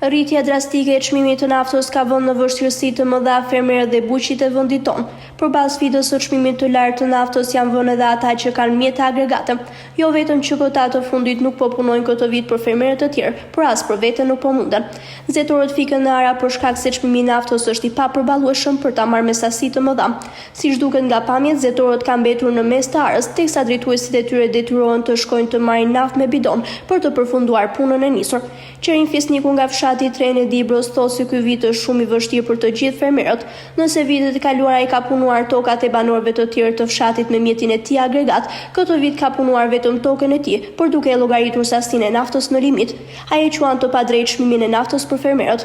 Rritja drastike e çmimit të naftos ka vënë në vështirësi të mëdha fermerët dhe buqit e vendit tonë. Përballë sfidës së çmimit të lartë të naftos janë vënë edhe ata që kanë mjete agregate. Jo vetëm që këta të fundit nuk po punojnë këtë vit për fermerët të tjerë, por as për vete nuk po munden. Nxetorët fikën në ara për shkak se çmimi i naftos është i papërballueshëm për ta marrë me sasi të mëdha. Siç duket nga pamjet, nxetorët kanë mbetur në mes të arës, teksa drejtuesit e tyre detyrohen të shkojnë të marrin naftë me bidon për të përfunduar punën e nisur. Qerin Fisniku nga fshati Tren e Dibros thotë se ky vit është shumë i vështirë për të gjithë fermerët. Nëse vitet e kaluara ai ka punuar tokat e banorëve të tjerë të fshatit me mjetin e tij agregat, këtë vit ka punuar vetëm tokën e tij, por duke e llogaritur sasinë e naftës në limit. Ai e quan të padrejtë çmimin e naftës për fermerët.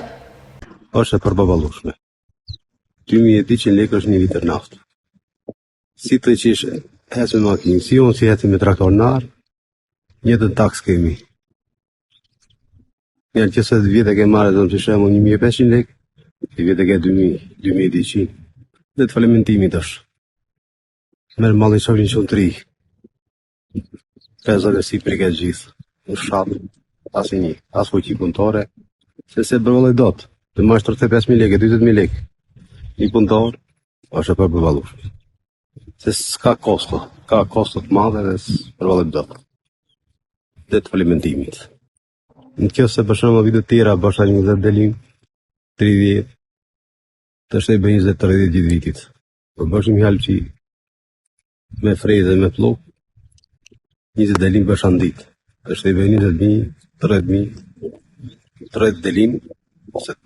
Është e përbaballueshme. 2200 lekë është një litër naftë. Si të qish ecë me makinë, si unë si ecë me traktor nar, njëtën taks kemi. Njërë që se të vjetë e ke marrë dhe më që shemë 1500 lekë, të vjetë e ke 2200. Dhe të falementimit është. Merë malin shokin shumë të ri. Pezër e si priket gjithë. Në shatë, asë një, asë fuqi punëtore, se bërvëllë e dotë. Të mash 35.000 lekë, 20.000 lekë. Një punëtor, është e përbalushme. Se s'ka kosto, ka kosto të madhe dhe s'përvëllë e dotë. Dhe të falementimit. Në kjo se për shumë vitet tjera bësha 20 delim, 30, të është e bë 20-30 gjithë vitit. Për bëshim halë që me frejë dhe me plok, 20 delim bësha në ditë. Të është e bë 20.000, 30.000, 30 delim, ose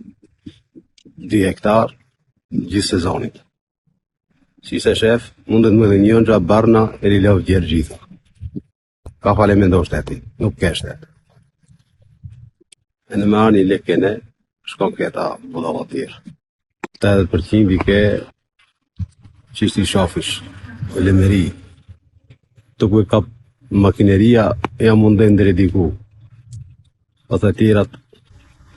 2 hektar gjithë sezonit. Si se shef, mundet më dhe njën që barna e li lavë gjerë gjithë. Ka falemendo shteti, nuk ke shtetë. E në me arni lekene, shkon këta budalla tjerë. 80% bike që ishtë i shafish, e lemeri. Të ku e ka makineria, e jam munden dhe rediku. Ata tjerat,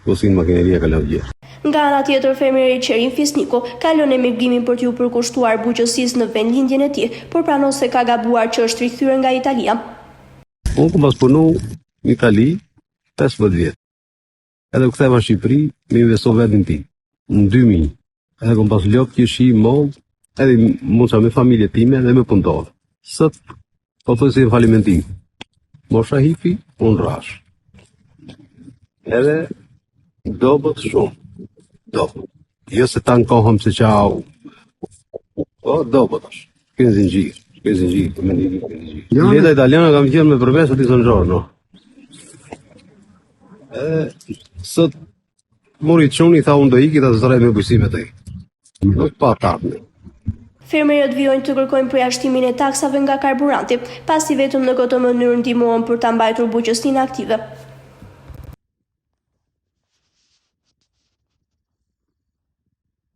kusin makineria ka lavë gjerë. Nga ana tjetër, fermeri Qerin Fisniku kalon emigrimin për t'ju përkushtuar buqësisë në vendlindjen e tij, por pranon se ka gabuar që është rikthyer nga Italia. Unë ku pas punu në Itali 15 vjetë. Edhe këtheva Shqipëri me investo vetin ti, në 2000. Edhe kom pas lopë, kjeshi, mollë, edhe mundësha me familje time dhe me punëtorë. Sët, po thoi si në falimentim. Mosha hipi, unë rash. Edhe dobët shumë. Dobët. Jo se ta në kohëm se qau. Po, dobët është. Kënë zingjirë. Kënë zingjirë. Leta italiana kam qenë me përmesë të San Giorno. Sot mori quni, tha unë do iki të zërej me bujësime të i. Nuk pa tartëme. Fermerët vijojnë të kërkojnë përjashtimin e taksave nga karburanti, pasi vetëm në këtë mënyrë ndihmohen për ta mbajtur buqësinë aktive.